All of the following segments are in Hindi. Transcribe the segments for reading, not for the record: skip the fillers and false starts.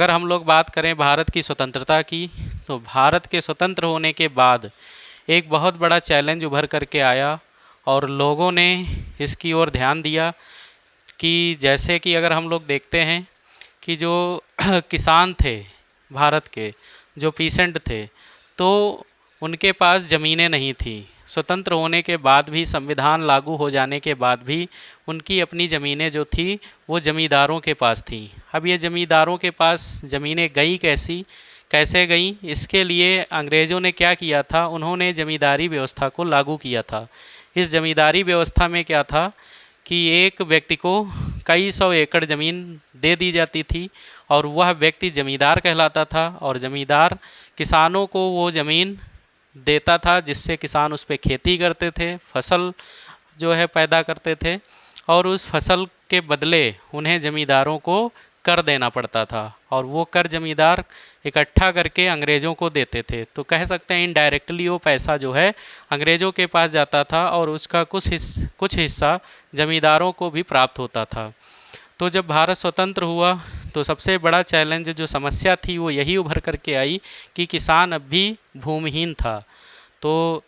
अगर हम लोग बात करें भारत की स्वतंत्रता की, तो भारत के स्वतंत्र होने के बाद एक बहुत बड़ा चैलेंज उभर करके आया और लोगों ने इसकी ओर ध्यान दिया कि जैसे कि अगर हम लोग देखते हैं कि जो किसान थे भारत के, जो पीसेंट थे, तो उनके पास ज़मीनें नहीं थी। स्वतंत्र होने के बाद भी, संविधान लागू हो जाने के बाद भी उनकी अपनी ज़मीनें जो थी वो ज़मींदारों के पास थी। अब ये ज़मींदारों के पास ज़मीनें गई कैसे गई, इसके लिए अंग्रेज़ों ने क्या किया था, उन्होंने ज़मींदारी व्यवस्था को लागू किया था। इस ज़मींदारी व्यवस्था में क्या था कि एक व्यक्ति को कई सौ एकड़ ज़मीन दे दी जाती थी और वह व्यक्ति ज़मींदार कहलाता था, और ज़मींदार किसानों को वो ज़मीन देता था जिससे किसान उस पर खेती करते थे, फसल जो है पैदा करते थे, और उस फसल के बदले उन्हें ज़मींदारों को कर देना पड़ता था और वो कर ज़मींदार इकट्ठा करके अंग्रेज़ों को देते थे। तो कह सकते हैं इनडायरेक्टली वो पैसा जो है अंग्रेज़ों के पास जाता था और उसका कुछ हिस्सा ज़मींदारों को भी प्राप्त होता था। तो जब भारत स्वतंत्र हुआ तो सबसे बड़ा चैलेंज, जो समस्या थी, वो यही उभर करके आई कि किसान अब भी भूमिहीन था। तो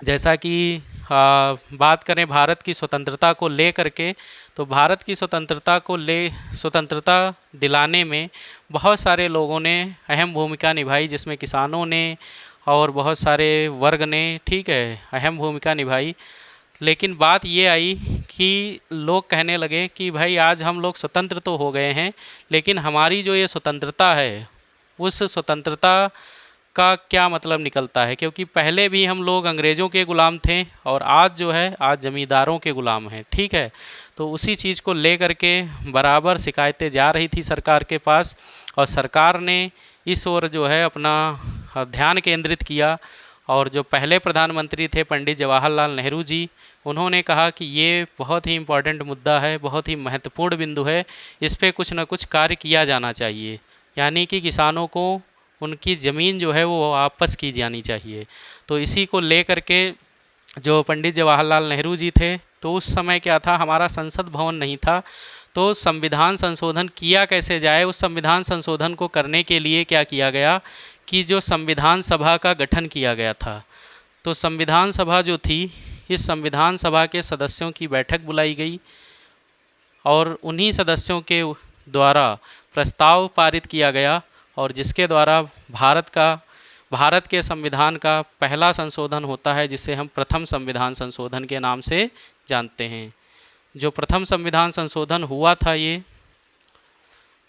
जैसा कि बात करें भारत की स्वतंत्रता को ले करके, तो भारत की स्वतंत्रता दिलाने में बहुत सारे लोगों ने अहम भूमिका निभाई, जिसमें किसानों ने और बहुत सारे वर्ग ने, ठीक है, अहम भूमिका निभाई। लेकिन बात ये आई कि लोग कहने लगे कि भाई आज हम लोग स्वतंत्र तो हो गए हैं, लेकिन हमारी जो ये स्वतंत्रता है उस स्वतंत्रता का क्या मतलब निकलता है, क्योंकि पहले भी हम लोग अंग्रेज़ों के ग़ुलाम थे और आज जो है आज ज़मींदारों के ग़ुलाम हैं, ठीक है। तो उसी चीज़ को ले करके बराबर शिकायतें जा रही थी सरकार के पास, और सरकार ने इस ओर जो है अपना ध्यान केंद्रित किया। और जो पहले प्रधानमंत्री थे पंडित जवाहरलाल नेहरू जी, उन्होंने कहा कि ये बहुत ही इम्पोर्टेंट मुद्दा है, बहुत ही महत्वपूर्ण बिंदु है, इस पर कुछ न कुछ कार्य किया जाना चाहिए, यानी कि किसानों को उनकी ज़मीन जो है वो वापस की जानी चाहिए। तो इसी को ले करके जो पंडित जवाहरलाल नेहरू जी थे, तो उस समय क्या था, हमारा संसद भवन नहीं था, तो संविधान संशोधन किया कैसे जाए। उस संविधान संशोधन को करने के लिए क्या किया गया कि जो संविधान सभा का गठन किया गया था, तो संविधान सभा जो थी, इस संविधान सभा के सदस्यों की बैठक बुलाई गई और उन्हीं सदस्यों के द्वारा प्रस्ताव पारित किया गया, और जिसके द्वारा भारत के संविधान का पहला संशोधन होता है, जिसे हम प्रथम संविधान संशोधन के नाम से जानते हैं। जो प्रथम संविधान संशोधन हुआ था, ये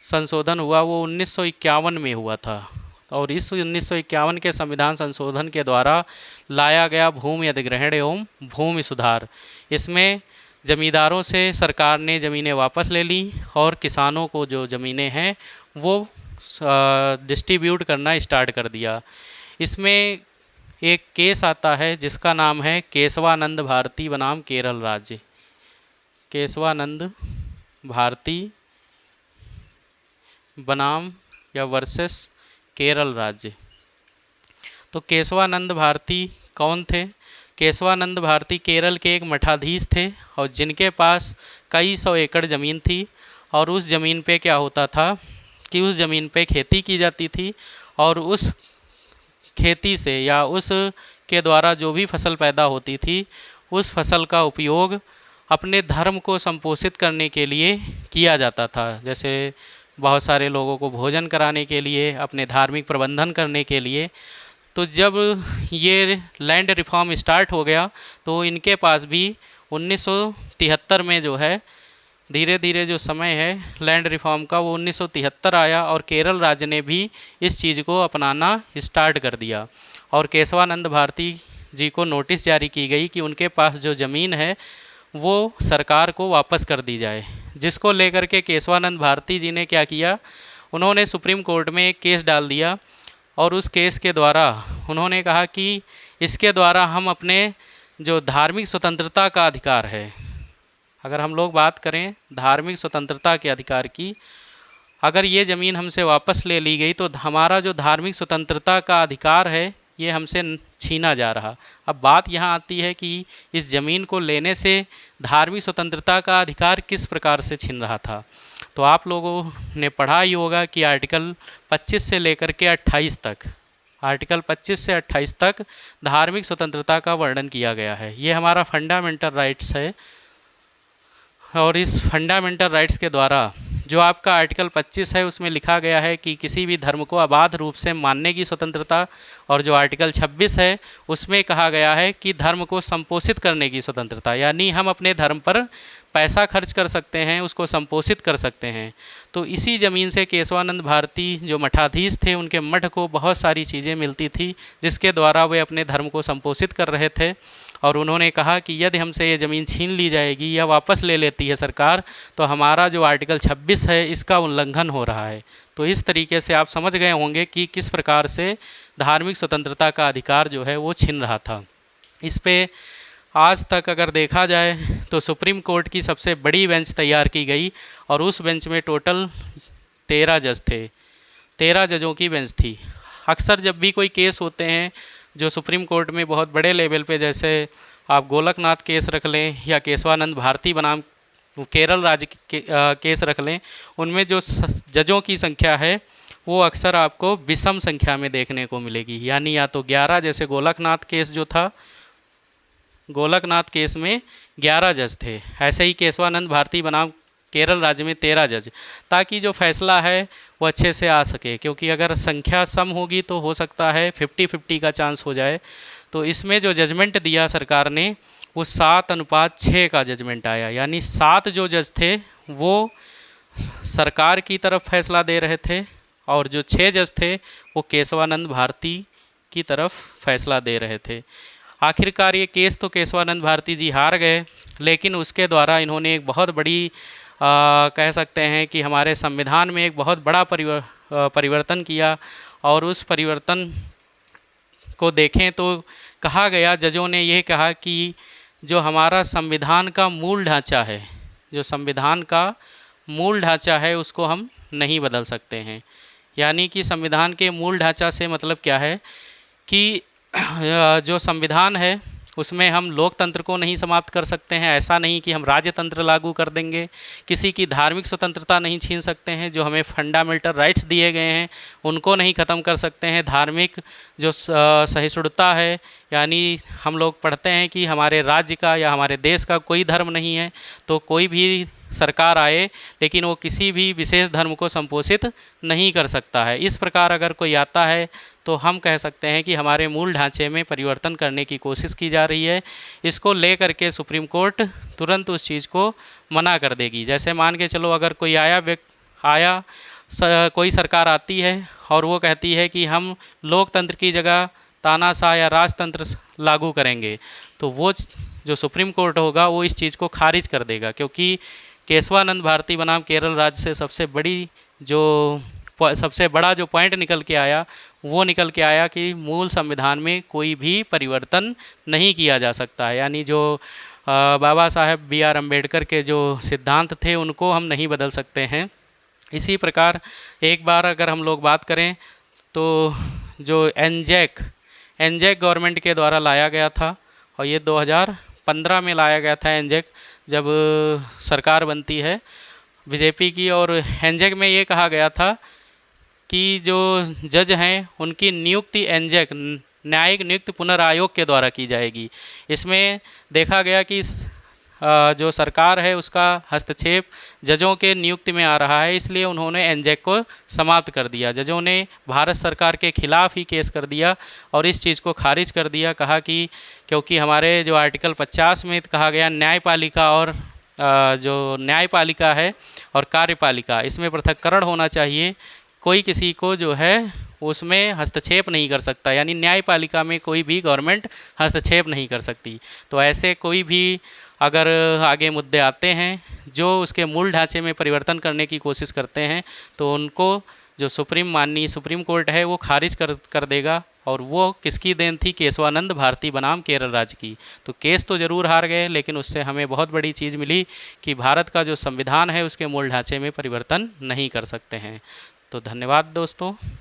संशोधन हुआ वो 1951 में हुआ था, और इस 1951 के संविधान संशोधन के द्वारा लाया गया भूमि अधिग्रहण एवं भूमि सुधार। इसमें ज़मींदारों से सरकार ने ज़मीनें वापस ले ली और किसानों को जो ज़मीनें हैं वो डिस्ट्रीब्यूट करना स्टार्ट कर दिया। इसमें एक केस आता है जिसका नाम है केशवानंद भारती बनाम केरल राज्य। केशवानंद भारती बनाम या वर्सेस केरल राज्य। तो केशवानंद भारती कौन थे? केशवानंद भारती केरल के एक मठाधीश थे और जिनके पास कई सौ एकड़ ज़मीन थी, और उस ज़मीन पे क्या होता था कि उस ज़मीन पे खेती की जाती थी, और उस खेती से या उस के द्वारा जो भी फसल पैदा होती थी, उस फसल का उपयोग अपने धर्म को संपोषित करने के लिए किया जाता था। जैसे बहुत सारे लोगों को भोजन कराने के लिए, अपने धार्मिक प्रबंधन करने के लिए। तो जब ये लैंड रिफॉर्म स्टार्ट हो गया तो इनके पास भी 1973 में जो है, धीरे धीरे जो समय है लैंड रिफॉर्म का, वो 1973 आया और केरल राज्य ने भी इस चीज़ को अपनाना स्टार्ट कर दिया। और केशवानंद भारती जी को नोटिस जारी की गई कि उनके पास जो ज़मीन है वो सरकार को वापस कर दी जाए, जिसको लेकर के केशवानंद भारती जी ने क्या किया, उन्होंने सुप्रीम कोर्ट में एक केस डाल दिया, और उस केस के द्वारा उन्होंने कहा कि इसके द्वारा हम अपने जो धार्मिक स्वतंत्रता का अधिकार है, अगर हम लोग बात करें धार्मिक स्वतंत्रता के अधिकार की, अगर ये ज़मीन हमसे वापस ले ली गई तो हमारा जो धार्मिक स्वतंत्रता का अधिकार है ये हमसे छीना जा रहा। अब बात यहाँ आती है कि इस ज़मीन को लेने से धार्मिक स्वतंत्रता का अधिकार किस प्रकार से छीन रहा था। तो आप लोगों ने पढ़ा ही होगा कि आर्टिकल 25 से लेकर के 28 तक, आर्टिकल 25 से 28 तक धार्मिक स्वतंत्रता का वर्णन किया गया है। ये हमारा फंडामेंटल राइट्स है, और इस फंडामेंटल राइट्स के द्वारा जो आपका आर्टिकल 25 है उसमें लिखा गया है कि किसी भी धर्म को अबाध रूप से मानने की स्वतंत्रता, और जो आर्टिकल 26 है उसमें कहा गया है कि धर्म को संपोषित करने की स्वतंत्रता, यानी हम अपने धर्म पर पैसा खर्च कर सकते हैं, उसको संपोषित कर सकते हैं। तो इसी ज़मीन से केशवानंद भारती जो मठाधीश थे, उनके मठ को बहुत सारी चीज़ें मिलती थी जिसके द्वारा वे अपने धर्म को संपोषित कर रहे थे। और उन्होंने कहा कि यदि हमसे ये ज़मीन छीन ली जाएगी या वापस ले लेती है सरकार, तो हमारा जो आर्टिकल 26 है इसका उल्लंघन हो रहा है। तो इस तरीके से आप समझ गए होंगे कि किस प्रकार से धार्मिक स्वतंत्रता का अधिकार जो है वो छीन रहा था। इस पे आज तक अगर देखा जाए तो सुप्रीम कोर्ट की सबसे बड़ी बेंच तैयार की गई, और उस बेंच में टोटल 13 जज थे, 13 जजों की बेंच थी। अक्सर जब भी कोई केस होते हैं जो सुप्रीम कोर्ट में बहुत बड़े लेवल पे, जैसे आप गोलकनाथ केस रख लें या केशवानंद भारती बनाम केरल राज्य केस रख लें, उनमें जो जजों की संख्या है वो अक्सर आपको विषम संख्या में देखने को मिलेगी। यानी या तो 11, जैसे गोलकनाथ केस जो था, गोलकनाथ केस में 11 जज थे, ऐसे ही केशवानंद भारती बनाम केरल राज्य में 13 जज, ताकि जो फैसला है वो अच्छे से आ सके। क्योंकि अगर संख्या सम होगी तो हो सकता है 50-50 का चांस हो जाए। तो इसमें जो जजमेंट दिया सरकार ने वो 7:6 का जजमेंट आया, यानी 7 जो जज थे वो सरकार की तरफ फैसला दे रहे थे, और जो 6 जज थे वो केशवानंद भारती की तरफ फैसला दे रहे थे। आखिरकार ये केस तो केशवानंद भारती जी हार गए, लेकिन उसके द्वारा इन्होंने एक बहुत बड़ी कह सकते हैं कि हमारे संविधान में एक बहुत बड़ा परिवर्तन किया। और उस परिवर्तन को देखें तो कहा गया, जजों ने यह कहा कि जो हमारा संविधान का मूल ढांचा है, जो संविधान का मूल ढांचा है उसको हम नहीं बदल सकते हैं। यानी कि संविधान के मूल ढांचा से मतलब क्या है कि जो संविधान है उसमें हम लोकतंत्र को नहीं समाप्त कर सकते हैं। ऐसा नहीं कि हम राज्यतंत्र लागू कर देंगे, किसी की धार्मिक स्वतंत्रता नहीं छीन सकते हैं, जो हमें फंडामेंटल राइट्स दिए गए हैं उनको नहीं ख़त्म कर सकते हैं। धार्मिक जो सहिष्णुता है, यानी हम लोग पढ़ते हैं कि हमारे राज्य का या हमारे देश का कोई धर्म नहीं है, तो कोई भी सरकार आए लेकिन वो किसी भी विशेष धर्म को संपोषित नहीं कर सकता है। इस प्रकार अगर कोई आता है तो हम कह सकते हैं कि हमारे मूल ढांचे में परिवर्तन करने की कोशिश की जा रही है। इसको लेकर के सुप्रीम कोर्ट तुरंत उस चीज़ को मना कर देगी। जैसे मान के चलो, अगर कोई कोई सरकार आती है और वो कहती है कि हम लोकतंत्र की जगह तानाशाह या राजतंत्र लागू करेंगे, तो वो जो सुप्रीम कोर्ट होगा वो इस चीज़ को खारिज कर देगा। क्योंकि केशवानंद भारती बनाम केरल राज्य से सबसे बड़ा जो पॉइंट निकल के आया कि मूल संविधान में कोई भी परिवर्तन नहीं किया जा सकता है। यानी जो बाबा साहेब B.R. अम्बेडकर के जो सिद्धांत थे उनको हम नहीं बदल सकते हैं। इसी प्रकार एक बार अगर हम लोग बात करें तो जो एनजेक गवर्नमेंट के द्वारा लाया गया था, और ये 2015 में लाया गया था एनजेक, जब सरकार बनती है बीजेपी की। और एनजेक में ये कहा गया था कि जो जज हैं उनकी नियुक्ति एनजेक न्यायिक नियुक्ति पुनरायोग के द्वारा की जाएगी। इसमें देखा गया कि जो सरकार है उसका हस्तक्षेप जजों के नियुक्ति में आ रहा है, इसलिए उन्होंने एनजेक को समाप्त कर दिया। जजों ने भारत सरकार के खिलाफ ही केस कर दिया और इस चीज़ को खारिज कर दिया। कहा कि क्योंकि हमारे जो आर्टिकल 50 में कहा गया न्यायपालिका और जो न्यायपालिका है और कार्यपालिका, इसमें पृथक्करण होना चाहिए। कोई किसी को जो है उसमें हस्तक्षेप नहीं कर सकता, यानी न्यायपालिका में कोई भी गवर्नमेंट हस्तक्षेप नहीं कर सकती। तो ऐसे कोई भी अगर आगे मुद्दे आते हैं जो उसके मूल ढांचे में परिवर्तन करने की कोशिश करते हैं, तो उनको जो माननीय सुप्रीम कोर्ट है वो खारिज कर देगा। और वो किसकी देन थी? केशवानंद भारती बनाम केरल राज्य की। तो केस तो ज़रूर हार गए, लेकिन उससे हमें बहुत बड़ी चीज़ मिली कि भारत का जो संविधान है उसके मूल ढांचे में परिवर्तन नहीं कर सकते हैं। तो धन्यवाद दोस्तों।